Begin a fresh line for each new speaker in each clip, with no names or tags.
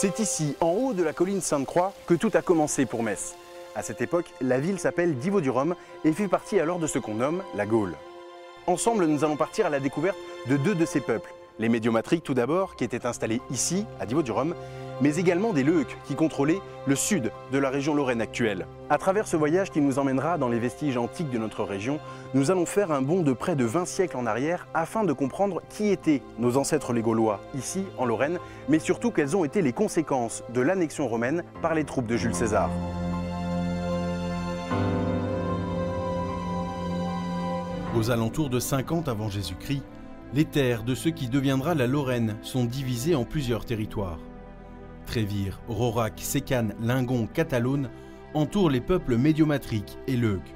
C'est ici, en haut de la colline Sainte-Croix, que tout a commencé pour Metz. À cette époque, la ville s'appelle Divo-du-Rhum et fait partie alors de ce qu'on nomme la Gaule. Ensemble, nous allons partir à la découverte de deux de ces peuples. Les Médiomatriques tout d'abord, qui étaient installés ici, à Divo-du-Rhum, mais également des Leuques, qui contrôlaient le sud de la région Lorraine actuelle. À travers ce voyage qui nous emmènera dans les vestiges antiques de notre région, nous allons faire un bond de près de 20 siècles en arrière afin de comprendre qui étaient nos ancêtres les Gaulois, ici en Lorraine, mais surtout quelles ont été les conséquences de l'annexion romaine par les troupes de Jules César.
Aux alentours de 50 avant Jésus-Christ, les terres de ce qui deviendra la Lorraine sont divisées en plusieurs territoires. Trévire, Rorac, Sécane, Lingon, Catalaune entourent les peuples médiomatriques et leuques.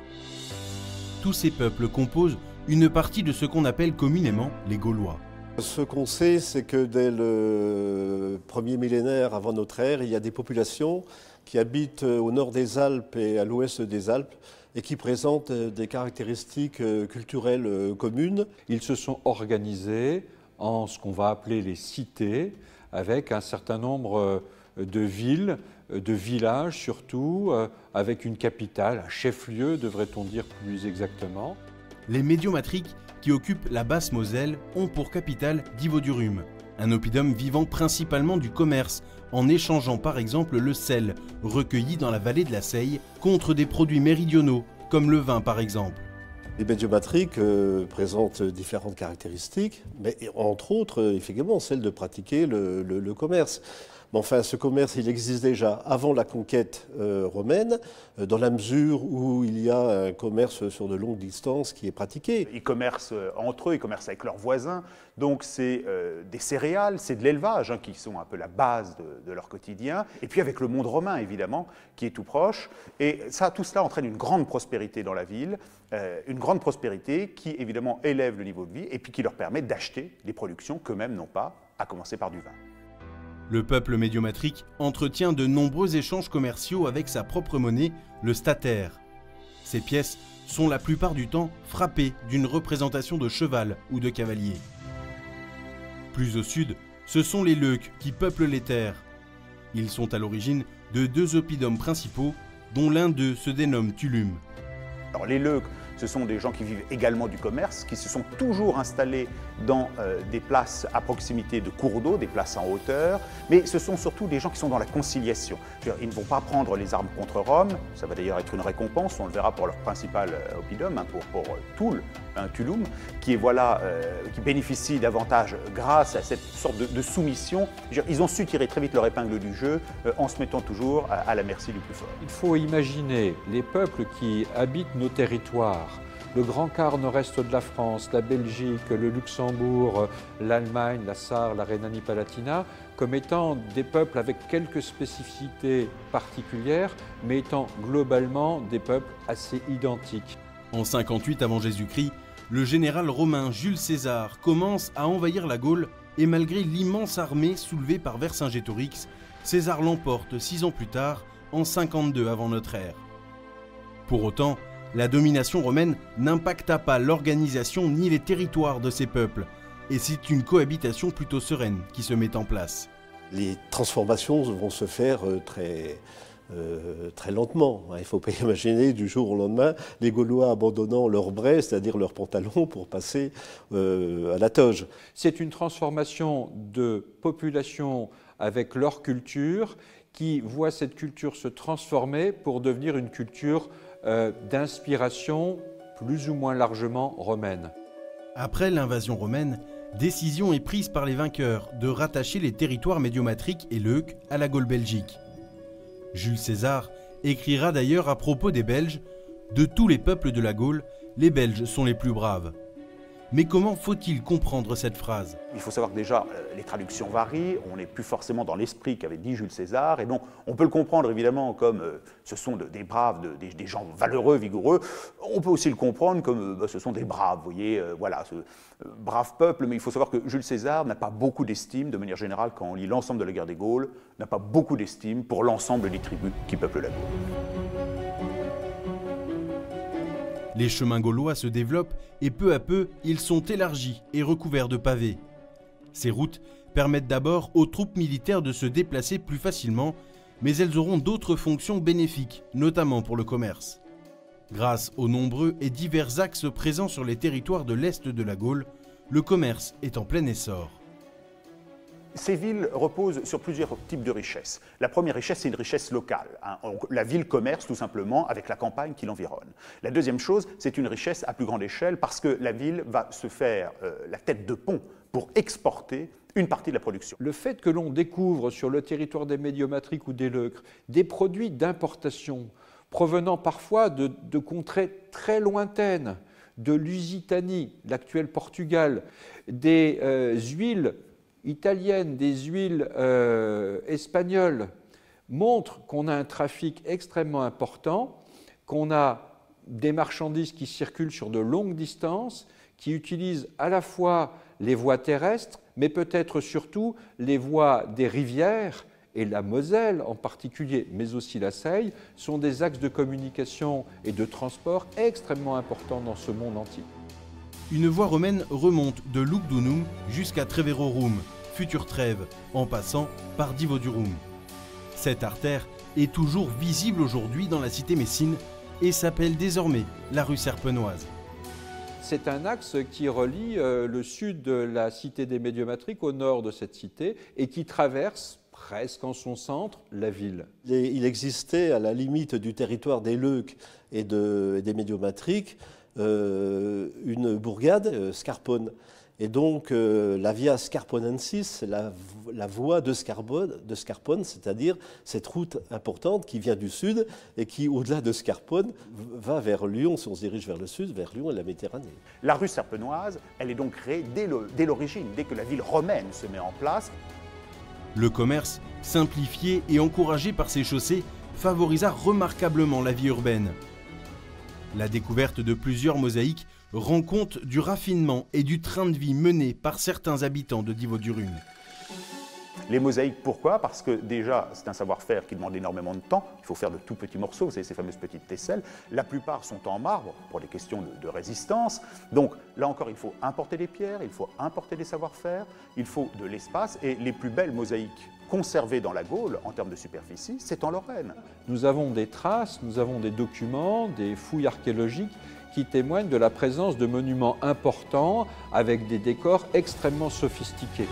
Tous ces peuples composent une partie de ce qu'on appelle communément les Gaulois.
Ce qu'on sait, c'est que dès le premier millénaire avant notre ère, il y a des populations qui habitent au nord des Alpes et à l'ouest des Alpes et qui présentent des caractéristiques culturelles communes.
Ils se sont organisés en ce qu'on va appeler les cités, avec un certain nombre de villes, de villages surtout, avec une capitale, un chef-lieu devrait-on dire plus exactement.
Les Médiomatriques, qui occupent la Basse-Moselle, ont pour capitale Divo-du-Rhum, un oppidum vivant principalement du commerce, en échangeant par exemple le sel, recueilli dans la vallée de la Seille, contre des produits méridionaux, comme le vin par exemple.
Les Médiomatriques présentent différentes caractéristiques, mais entre autres, effectivement, celle de pratiquer le commerce. Mais enfin, ce commerce, il existe déjà avant la conquête romaine, dans la mesure où il y a un commerce sur de longues distances qui est pratiqué.
Ils commercent entre eux, ils commercent avec leurs voisins, donc c'est des céréales, c'est de l'élevage hein, qui sont un peu la base de leur quotidien, et puis avec le monde romain évidemment, qui est tout proche, et ça, tout cela entraîne une grande prospérité dans la ville, une grande prospérité qui évidemment élève le niveau de vie, et puis qui leur permet d'acheter des productions qu'eux-mêmes n'ont pas, à commencer par du vin.
Le peuple médiomatrique entretient de nombreux échanges commerciaux avec sa propre monnaie, le statère. Ces pièces sont la plupart du temps frappées d'une représentation de cheval ou de cavalier. Plus au sud, ce sont les Leuques qui peuplent les terres. Ils sont à l'origine de deux oppidums principaux, dont l'un d'eux se dénomme Tullum.
Alors les Leuques, ce sont des gens qui vivent également du commerce, qui se sont toujours installés dans des places à proximité de cours d'eau, des places en hauteur, mais ce sont surtout des gens qui sont dans la conciliation. Ils ne vont pas prendre les armes contre Rome, ça va d'ailleurs être une récompense, on le verra pour leur principal oppidum, hein, pour Toul, hein, Tullum, qui bénéficie davantage grâce à cette sorte de soumission. Ils ont su tirer très vite leur épingle du jeu en se mettant toujours à la merci du plus fort.
Il faut imaginer les peuples qui habitent nos territoires, le grand quart nord-est de la France, la Belgique, le Luxembourg, l'Allemagne, la Sarre, la Rhénanie-Palatinat, comme étant des peuples avec quelques spécificités particulières, mais étant globalement des peuples assez identiques.
En 58 avant Jésus-Christ, le général romain Jules César commence à envahir la Gaule et malgré l'immense armée soulevée par Vercingétorix, César l'emporte 6 ans plus tard, en 52 avant notre ère. Pour autant, la domination romaine n'impacta pas l'organisation ni les territoires de ces peuples, et c'est une cohabitation plutôt sereine qui se met en place.
Les transformations vont se faire très lentement. Il ne faut pas imaginer du jour au lendemain les Gaulois abandonnant leur bret, c'est-à-dire leurs pantalons, pour passer à la toge.
C'est une transformation de population avec leur culture qui voit cette culture se transformer pour devenir une culture d'inspiration plus ou moins largement romaine.
Après l'invasion romaine, décision est prise par les vainqueurs de rattacher les territoires médiomatriques et leuques à la Gaule belgique. Jules César écrira d'ailleurs à propos des Belges « De tous les peuples de la Gaule, les Belges sont les plus braves ». Mais comment faut-il comprendre cette phrase?
Il faut savoir que déjà, les traductions varient, on n'est plus forcément dans l'esprit qu'avait dit Jules César, et donc on peut le comprendre évidemment comme ce sont des braves, des gens valeureux, vigoureux. On peut aussi le comprendre comme ce sont des braves, vous voyez, voilà, ce brave peuple, mais il faut savoir que Jules César n'a pas beaucoup d'estime, de manière générale, quand on lit l'ensemble de la guerre des Gaules, n'a pas beaucoup d'estime pour l'ensemble des tribus qui peuplent la Gaule.
Les chemins gaulois se développent et peu à peu, ils sont élargis et recouverts de pavés. Ces routes permettent d'abord aux troupes militaires de se déplacer plus facilement, mais elles auront d'autres fonctions bénéfiques, notamment pour le commerce. Grâce aux nombreux et divers axes présents sur les territoires de l'Est de la Gaule, le commerce est en plein essor.
Ces villes reposent sur plusieurs types de richesses. La première richesse, c'est une richesse locale. La ville commerce tout simplement avec la campagne qui l'environne. La deuxième chose, c'est une richesse à plus grande échelle parce que la ville va se faire la tête de pont pour exporter une partie de la production.
Le fait que l'on découvre sur le territoire des Médiomatriques ou des Leucres des produits d'importation provenant parfois de contrées très lointaines, de Lusitanie, l'actuel Portugal, des huiles italiennes, des huiles espagnoles, montre qu'on a un trafic extrêmement important, qu'on a des marchandises qui circulent sur de longues distances, qui utilisent à la fois les voies terrestres, mais peut-être surtout les voies des rivières, et la Moselle en particulier, mais aussi la Seille, sont des axes de communication et de transport extrêmement importants dans ce monde antique.
Une voie romaine remonte de Lugdunum jusqu'à Treverorum, future Trèves, en passant par Divodurum. Cette artère est toujours visible aujourd'hui dans la cité messine et s'appelle désormais la rue Serpenoise.
C'est un axe qui relie le sud de la cité des Médiomatriques au nord de cette cité et qui traverse presque en son centre la ville.
Il existait à la limite du territoire des Leuques et des Médiomatriques une bourgade, Scarpone. Et donc la Via Scarponensis, la voie de Scarpone, c'est-à-dire cette route importante qui vient du sud et qui, au-delà de Scarpone, va vers Lyon, si on se dirige vers le sud, vers Lyon et la Méditerranée.
La rue Serpenoise, elle est donc créée dès l'origine, dès que la ville romaine se met en place.
Le commerce, simplifié et encouragé par ces chaussées, favorisa remarquablement la vie urbaine. La découverte de plusieurs mosaïques rend compte du raffinement et du train de vie mené par certains habitants de Divodurum.
Les mosaïques, pourquoi? Parce que déjà, c'est un savoir-faire qui demande énormément de temps. Il faut faire de tout petits morceaux, vous savez, ces fameuses petites tesselles. La plupart sont en marbre pour des questions de résistance. Donc là encore, il faut importer des pierres, il faut importer des savoir-faire, il faut de l'espace. Et les plus belles mosaïques conservées dans la Gaule, en termes de superficie, c'est en Lorraine.
Nous avons des traces, nous avons des documents, des fouilles archéologiques qui témoignent de la présence de monuments importants avec des décors extrêmement sophistiqués.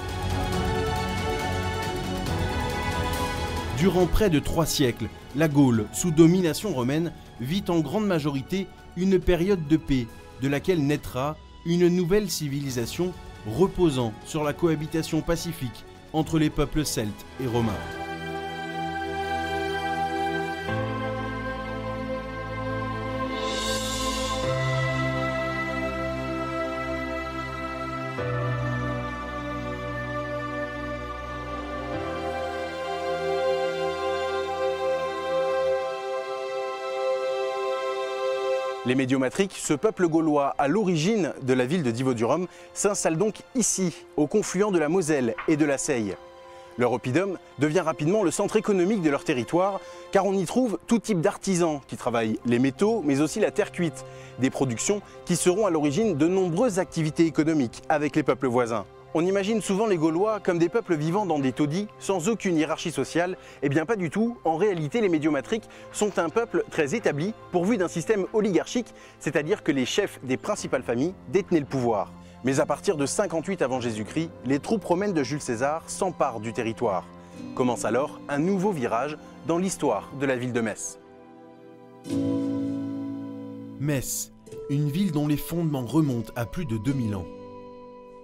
Durant près de 3 siècles, la Gaule, sous domination romaine, vit en grande majorité une période de paix, de laquelle naîtra une nouvelle civilisation reposant sur la cohabitation pacifique entre les peuples celtes et romains.
Les Médiomatriques, ce peuple gaulois à l'origine de la ville de Divodurum, s'installe donc ici, au confluent de la Moselle et de la Seille. Leur oppidum devient rapidement le centre économique de leur territoire, car on y trouve tout type d'artisans qui travaillent les métaux, mais aussi la terre cuite, des productions qui seront à l'origine de nombreuses activités économiques avec les peuples voisins. On imagine souvent les Gaulois comme des peuples vivant dans des taudis, sans aucune hiérarchie sociale. Eh bien pas du tout, en réalité les Médiomatriques sont un peuple très établi, pourvu d'un système oligarchique, c'est-à-dire que les chefs des principales familles détenaient le pouvoir. Mais à partir de 58 avant Jésus-Christ, les troupes romaines de Jules César s'emparent du territoire. Commence alors un nouveau virage dans l'histoire de la ville de Metz.
Metz, une ville dont les fondements remontent à plus de 2000 ans.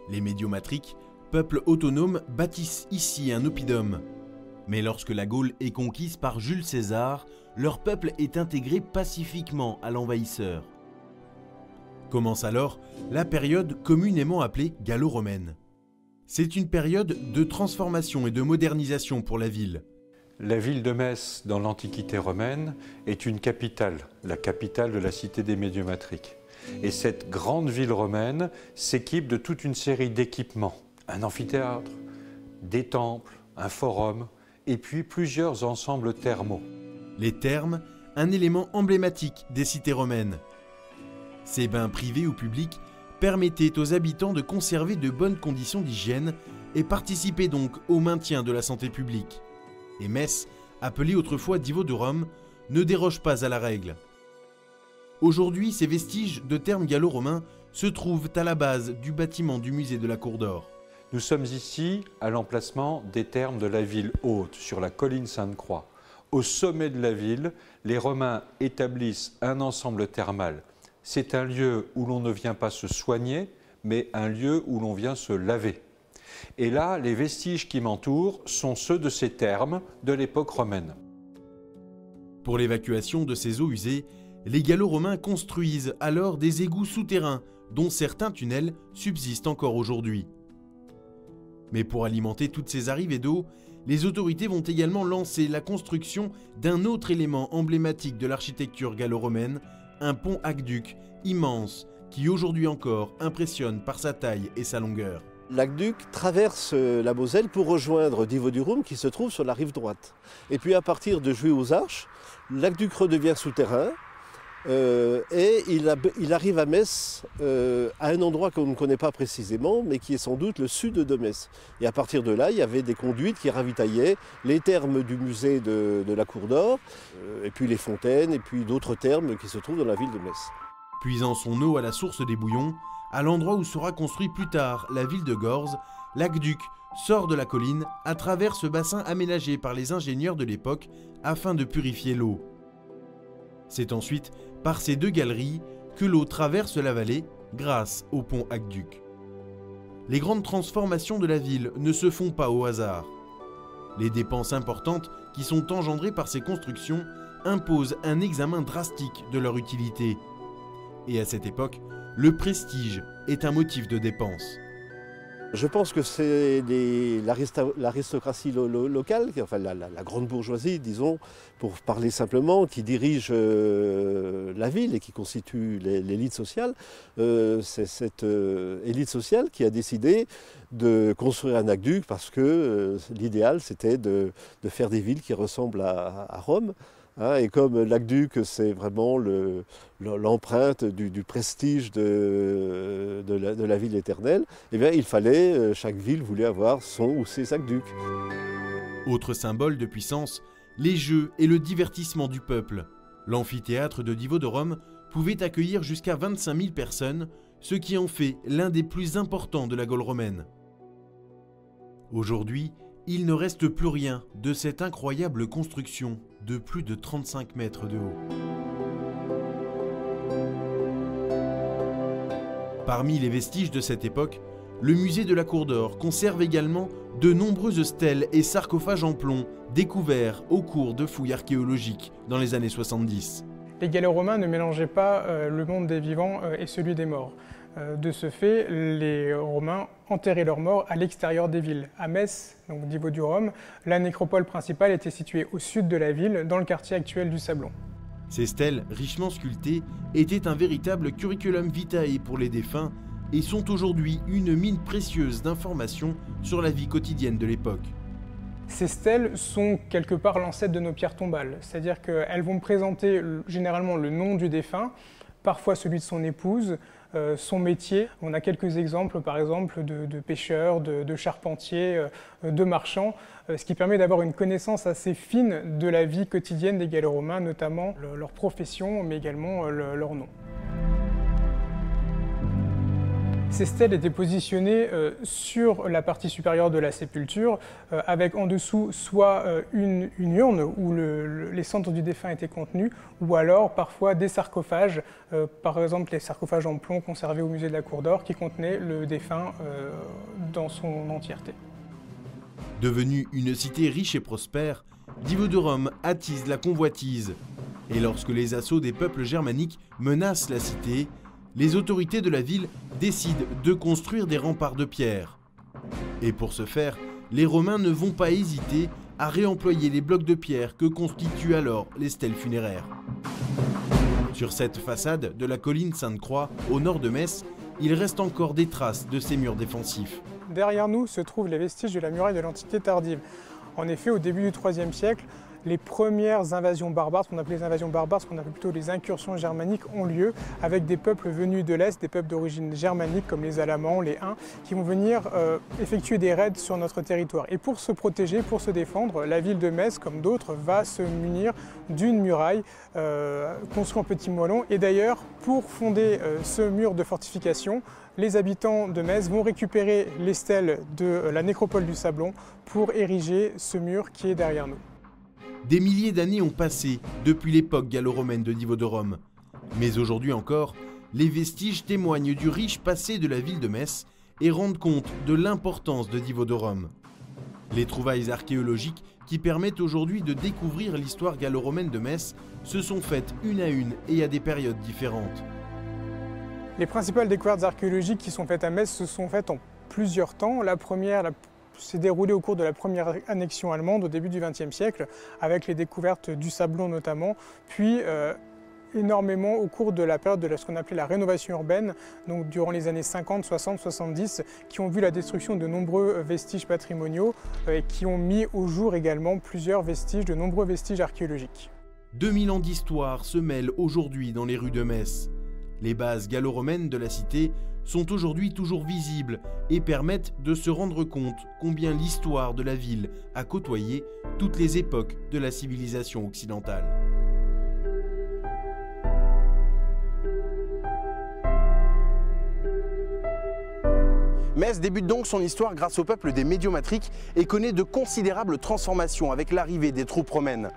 Les Médiomatriques, peuple autonome, bâtissent ici un oppidum. Mais lorsque la Gaule est conquise par Jules César, leur peuple est intégré pacifiquement à l'envahisseur. Commence alors la période communément appelée gallo-romaine. C'est une période de transformation et de modernisation pour la ville.
La ville de Metz, dans l'Antiquité romaine, est une capitale, la capitale de la cité des Médiomatriques. Et cette grande ville romaine s'équipe de toute une série d'équipements. Un amphithéâtre, des temples, un forum, et puis plusieurs ensembles thermaux.
Les thermes, un élément emblématique des cités romaines. Ces bains privés ou publics permettaient aux habitants de conserver de bonnes conditions d'hygiène et participaient donc au maintien de la santé publique. Et Metz, appelée autrefois Divo de Rome, ne déroge pas à la règle. Aujourd'hui, ces vestiges de thermes gallo-romains se trouvent à la base du bâtiment du musée de la Cour d'Or.
Nous sommes ici à l'emplacement des thermes de la ville haute, sur la colline Sainte-Croix. Au sommet de la ville, les Romains établissent un ensemble thermal. C'est un lieu où l'on ne vient pas se soigner, mais un lieu où l'on vient se laver. Et là, les vestiges qui m'entourent sont ceux de ces thermes de l'époque romaine.
Pour l'évacuation de ces eaux usées, les Gallo-Romains construisent alors des égouts souterrains, dont certains tunnels subsistent encore aujourd'hui. Mais pour alimenter toutes ces arrivées d'eau, les autorités vont également lancer la construction d'un autre élément emblématique de l'architecture gallo-romaine, un pont aqueduc immense qui aujourd'hui encore impressionne par sa taille et sa longueur.
L'aqueduc traverse la Moselle pour rejoindre Divo du Rhum qui se trouve sur la rive droite. Et puis à partir de Jouy aux Arches, l'aqueduc redevient souterrain et il arrive à Metz à un endroit qu'on ne connaît pas précisément mais qui est sans doute le sud de Metz. Et à partir de là, il y avait des conduites qui ravitaillaient les thermes du musée de la Cour d'Or et puis les fontaines et puis d'autres thermes qui se trouvent dans la ville de Metz.
Puisant son eau à la source des Bouillons, à l'endroit où sera construit plus tard la ville de Gorze, l'aqueduc sort de la colline à travers ce bassin aménagé par les ingénieurs de l'époque afin de purifier l'eau. C'est ensuite par ces deux galeries que l'eau traverse la vallée grâce au pont aqueduc. Les grandes transformations de la ville ne se font pas au hasard. Les dépenses importantes qui sont engendrées par ces constructions imposent un examen drastique de leur utilité. Et à cette époque, le prestige est un motif de dépense.
Je pense que c'est l'aristocratie locale, enfin la grande bourgeoisie, disons, pour parler simplement, qui dirige la ville et qui constitue l'élite sociale. C'est cette élite sociale qui a décidé de construire un aqueduc parce que l'idéal c'était de faire des villes qui ressemblent à Rome. Et comme l'aqueduc, c'est vraiment l'empreinte du prestige de la ville éternelle, eh bien, il fallait, chaque ville voulait avoir son ou ses aqueducs.
Autre symbole de puissance, les jeux et le divertissement du peuple. L'amphithéâtre de Divo de Rome pouvait accueillir jusqu'à 25 000 personnes, ce qui en fait l'un des plus importants de la Gaule romaine. Aujourd'hui, il ne reste plus rien de cette incroyable construction de plus de 35 mètres de haut. Parmi les vestiges de cette époque, le musée de la Cour d'Or conserve également de nombreuses stèles et sarcophages en plomb découverts au cours de fouilles archéologiques dans les années 70.
Les Gallo-Romains ne mélangeaient pas le monde des vivants et celui des morts. De ce fait, les Romains enterraient leurs morts à l'extérieur des villes. À Metz, donc Divo du Rhum, la nécropole principale était située au sud de la ville, dans le quartier actuel du Sablon.
Ces stèles, richement sculptées, étaient un véritable curriculum vitae pour les défunts et sont aujourd'hui une mine précieuse d'informations sur la vie quotidienne de l'époque.
Ces stèles sont quelque part l'ancêtre de nos pierres tombales, c'est-à-dire qu'elles vont présenter généralement le nom du défunt, parfois celui de son épouse, son métier. On a quelques exemples, par exemple, de pêcheurs, de charpentiers, de marchands, ce qui permet d'avoir une connaissance assez fine de la vie quotidienne des Gallo-Romains, notamment leur profession, mais également leur nom. Ces stèles étaient positionnées sur la partie supérieure de la sépulture, avec en dessous soit une urne où les cendres du défunt étaient contenues, ou alors parfois des sarcophages, par exemple les sarcophages en plomb conservés au musée de la Cour d'Or, qui contenaient le défunt dans son entièreté.
Devenue une cité riche et prospère, Divo de Rome attise la convoitise. Et lorsque les assauts des peuples germaniques menacent la cité, les autorités de la ville décident de construire des remparts de pierre. Et pour ce faire, les Romains ne vont pas hésiter à réemployer les blocs de pierre que constituent alors les stèles funéraires. Sur cette façade de la colline Sainte-Croix, au nord de Metz, il reste encore des traces de ces murs défensifs.
Derrière nous se trouvent les vestiges de la muraille de l'Antiquité tardive. En effet, au début du IIIe siècle, les premières invasions barbares, ce qu'on appelait les invasions barbares, ce qu'on appelle plutôt les incursions germaniques, ont lieu avec des peuples venus de l'Est, des peuples d'origine germanique comme les Alamans, les Huns, qui vont venir effectuer des raids sur notre territoire. Et pour se protéger, pour se défendre, la ville de Metz, comme d'autres, va se munir d'une muraille construite en petit moellon. Et d'ailleurs, pour fonder ce mur de fortification, les habitants de Metz vont récupérer les stèles de la nécropole du Sablon pour ériger ce mur qui est derrière nous.
Des milliers d'années ont passé depuis l'époque gallo-romaine de niveau de Rome. Mais aujourd'hui encore, les vestiges témoignent du riche passé de la ville de Metz et rendent compte de l'importance de Divo de Rome. Les trouvailles archéologiques qui permettent aujourd'hui de découvrir l'histoire gallo-romaine de Metz se sont faites une à une et à des périodes différentes.
Les principales découvertes archéologiques qui sont faites à Metz se sont faites en plusieurs temps. La première s'est déroulée au cours de la première annexion allemande au début du XXe siècle, avec les découvertes du Sablon notamment, puis énormément au cours de la période de ce qu'on appelait la rénovation urbaine, donc durant les années 50, 60, 70, qui ont vu la destruction de nombreux vestiges patrimoniaux et qui ont mis au jour également de nombreux vestiges archéologiques.
2000 ans d'histoire se mêlent aujourd'hui dans les rues de Metz. Les bases gallo-romaines de la cité sont aujourd'hui toujours visibles et permettent de se rendre compte combien l'histoire de la ville a côtoyé toutes les époques de la civilisation occidentale.
Metz débute donc son histoire grâce au peuple des Médiomatriques et connaît de considérables transformations avec l'arrivée des troupes romaines.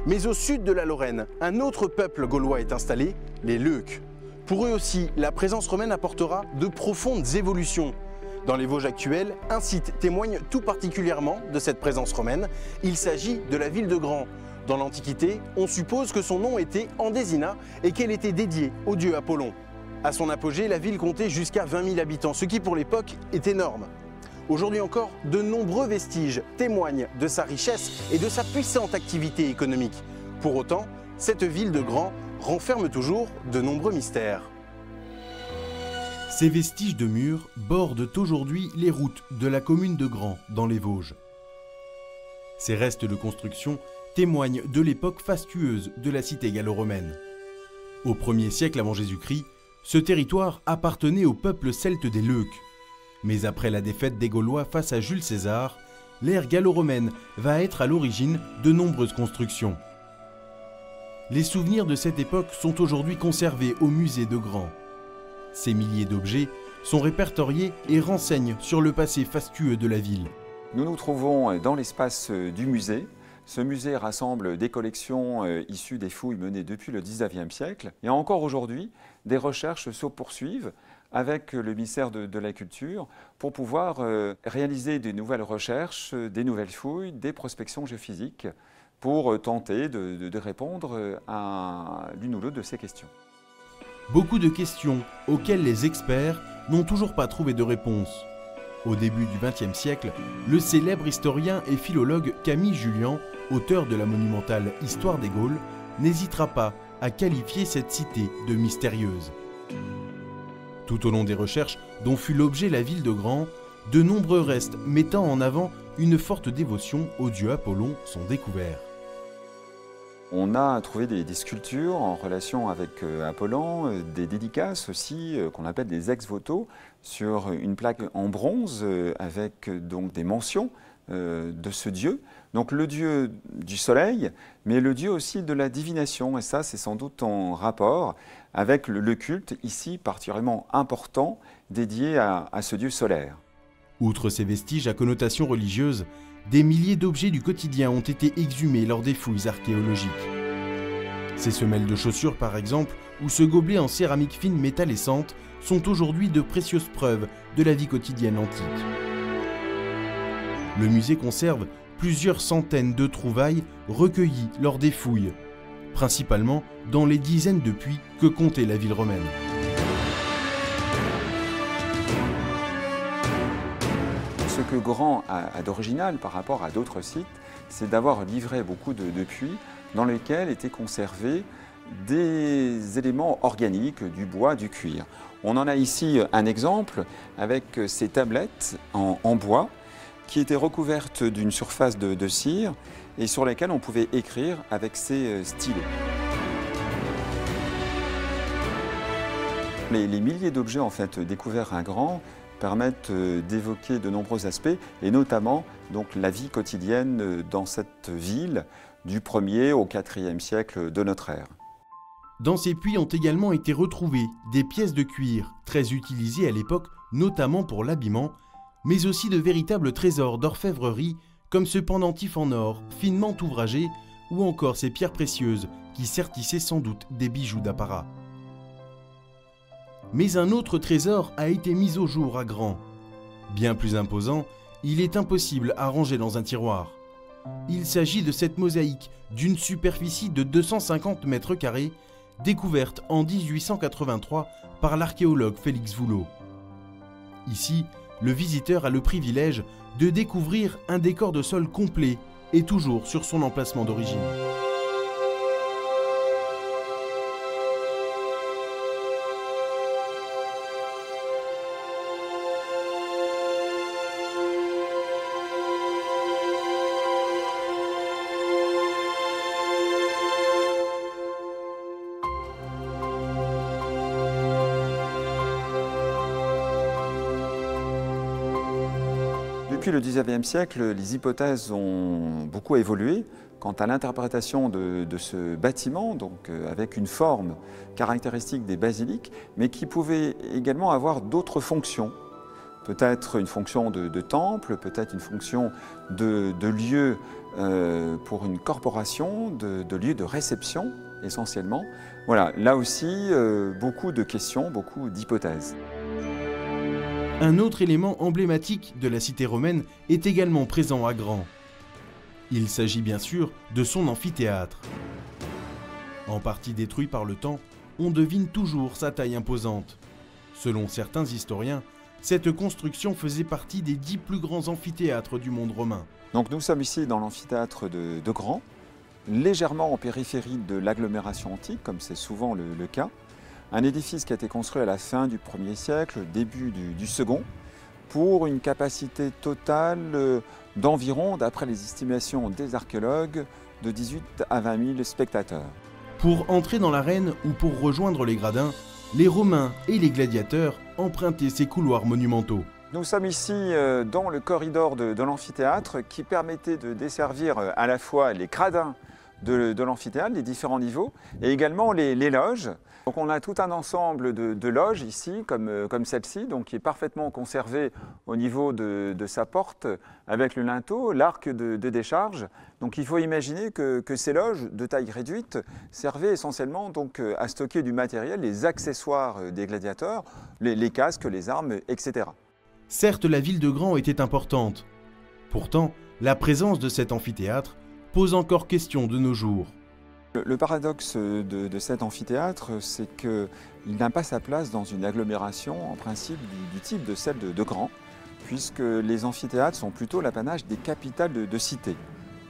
Mais au sud de la Lorraine, un autre peuple gaulois est installé, les Leucs. Pour eux aussi, la présence romaine apportera de profondes évolutions. Dans les Vosges actuelles, un site témoigne tout particulièrement de cette présence romaine. Il s'agit de la ville de Grand. Dans l'Antiquité, on suppose que son nom était Andésina et qu'elle était dédiée au dieu Apollon. À son apogée, la ville comptait jusqu'à 20 000 habitants, ce qui pour l'époque est énorme. Aujourd'hui encore, de nombreux vestiges témoignent de sa richesse et de sa puissante activité économique. Pour autant, cette ville de Grand renferme toujours de nombreux mystères.
Ces vestiges de murs bordent aujourd'hui les routes de la commune de Grand dans les Vosges. Ces restes de construction témoignent de l'époque fastueuse de la cité gallo-romaine. Au 1er siècle avant Jésus-Christ, ce territoire appartenait au peuple celte des Leucs. Mais après la défaite des Gaulois face à Jules César, l'ère gallo-romaine va être à l'origine de nombreuses constructions. Les souvenirs de cette époque sont aujourd'hui conservés au musée de Grand. Ces milliers d'objets sont répertoriés et renseignent sur le passé fastueux de la ville.
Nous nous trouvons dans l'espace du musée. Ce musée rassemble des collections issues des fouilles menées depuis le XIXe siècle. Et encore aujourd'hui, des recherches se poursuivent avec le ministère de la Culture pour pouvoir réaliser de nouvelles recherches, des nouvelles fouilles, des prospections géophysiques pour tenter de répondre à l'une ou l'autre de ces questions.
Beaucoup de questions auxquelles les experts n'ont toujours pas trouvé de réponse. Au début du XXe siècle, le célèbre historien et philologue Camille Jullian, auteur de la monumentale Histoire des Gaules, n'hésitera pas à qualifier cette cité de mystérieuse. Tout au long des recherches dont fut l'objet la ville de Grand, de nombreux restes mettant en avant une forte dévotion au dieu Apollon sont découverts.
On a trouvé des sculptures en relation avec Apollon, des dédicaces aussi qu'on appelle des ex-voto sur une plaque en bronze avec donc des mentions de ce dieu. Donc le dieu du soleil, mais le dieu aussi de la divination. Et ça, c'est sans doute en rapport avec le culte ici particulièrement important dédié à ce dieu solaire.
Outre ces vestiges à connotation religieuse, des milliers d'objets du quotidien ont été exhumés lors des fouilles archéologiques. Ces semelles de chaussures par exemple, ou ce gobelet en céramique fine métallescente sont aujourd'hui de précieuses preuves de la vie quotidienne antique. Le musée conserve plusieurs centaines de trouvailles recueillies lors des fouilles, principalement dans les dizaines de puits que comptait la ville romaine.
Ce que Grand a d'original par rapport à d'autres sites, c'est d'avoir livré beaucoup de puits dans lesquels étaient conservés des éléments organiques, du bois, du cuir. On en a ici un exemple avec ces tablettes en bois qui étaient recouvertes d'une surface de cire et sur lesquelles on pouvait écrire avec ces stylets. Les milliers d'objets en fait, découverts à Grand permettent d'évoquer de nombreux aspects, et notamment donc, la vie quotidienne dans cette ville du 1er au 4e siècle de notre ère.
Dans ces puits ont également été retrouvées des pièces de cuir, très utilisées à l'époque, notamment pour l'habillement, mais aussi de véritables trésors d'orfèvrerie, comme ce pendentif en or, finement ouvragé, ou encore ces pierres précieuses, qui sertissaient sans doute des bijoux d'apparat. Mais un autre trésor a été mis au jour à Grand. Bien plus imposant, il est impossible à ranger dans un tiroir. Il s'agit de cette mosaïque d'une superficie de 250 mètres carrés, découverte en 1883 par l'archéologue Félix Voulot. Ici, le visiteur a le privilège de découvrir un décor de sol complet et toujours sur son emplacement d'origine.
Depuis le XIXe siècle, les hypothèses ont beaucoup évolué quant à l'interprétation de ce bâtiment, donc avec une forme caractéristique des basiliques, mais qui pouvait également avoir d'autres fonctions. Peut-être une fonction de temple, peut-être une fonction de lieu pour une corporation, de lieu de réception essentiellement. Voilà, là aussi, beaucoup de questions, beaucoup d'hypothèses.
Un autre élément emblématique de la cité romaine est également présent à Grand. Il s'agit bien sûr de son amphithéâtre. En partie détruit par le temps, on devine toujours sa taille imposante. Selon certains historiens, cette construction faisait partie des 10 plus grands amphithéâtres du monde romain.
Donc nous sommes ici dans l'amphithéâtre de Grand, légèrement en périphérie de l'agglomération antique, comme c'est souvent le cas. Un édifice qui a été construit à la fin du 1er siècle, début du second, pour une capacité totale d'environ, d'après les estimations des archéologues, de 18 à 20 000 spectateurs.
Pour entrer dans l'arène ou pour rejoindre les gradins, les Romains et les gladiateurs empruntaient ces couloirs monumentaux.
Nous sommes ici dans le corridor de l'amphithéâtre qui permettait de desservir à la fois les gradins de l'amphithéâtre, les différents niveaux, et également les loges. Donc on a tout un ensemble de loges ici, comme celle-ci, donc qui est parfaitement conservée au niveau de sa porte, avec le linteau, l'arc de décharge. Donc il faut imaginer que ces loges de taille réduite servaient essentiellement donc, à stocker du matériel, les accessoires des gladiateurs, les casques, les armes, etc.
Certes, la ville de Grand était importante. Pourtant, la présence de cet amphithéâtre pose encore question de nos jours.
Le paradoxe de cet amphithéâtre, c'est qu'il n'a pas sa place dans une agglomération, en principe, du type de celle de Grand, puisque les amphithéâtres sont plutôt l'apanage des capitales de cités,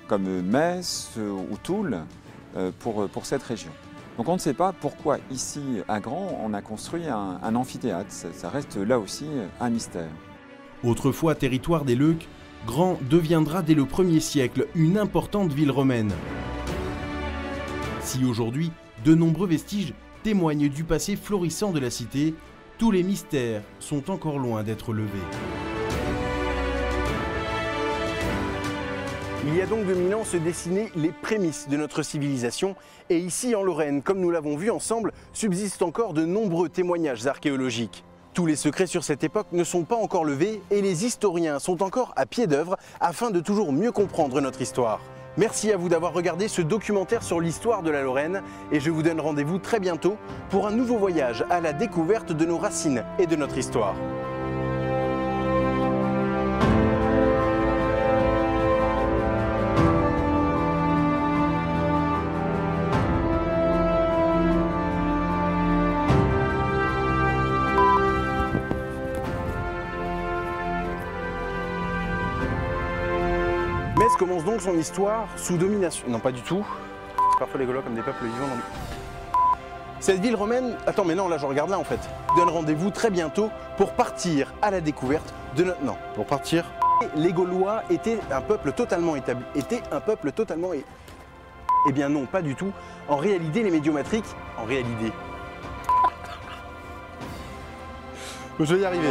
comme Metz ou Toul, pour cette région. Donc on ne sait pas pourquoi ici, à Grand, on a construit un amphithéâtre. Ça reste là aussi un mystère.
Autrefois territoire des Leucs, Grand deviendra dès le 1er siècle une importante ville romaine. Si aujourd'hui, de nombreux vestiges témoignent du passé florissant de la cité, tous les mystères sont encore loin d'être levés.
Il y a donc 2000 ans se dessinaient les prémices de notre civilisation, et ici en Lorraine, comme nous l'avons vu ensemble, subsistent encore de nombreux témoignages archéologiques. Tous les secrets sur cette époque ne sont pas encore levés et les historiens sont encore à pied d'œuvre afin de toujours mieux comprendre notre histoire. Merci à vous d'avoir regardé ce documentaire sur l'histoire de la Lorraine et je vous donne rendez-vous très bientôt pour un nouveau voyage à la découverte de nos racines et de notre histoire. Metz commence donc son histoire sous domination. Non, pas du tout. C'est parfois les Gaulois comme des peuples vivants dans cette ville romaine. Attends, mais non, là je regarde là en fait. Je donne rendez-vous très bientôt pour partir à la découverte de notre. Non, pour partir les Gaulois étaient un peuple totalement établi. Eh bien non, pas du tout. En réalité, les médiomatriques... En réalité... Je vais y arriver.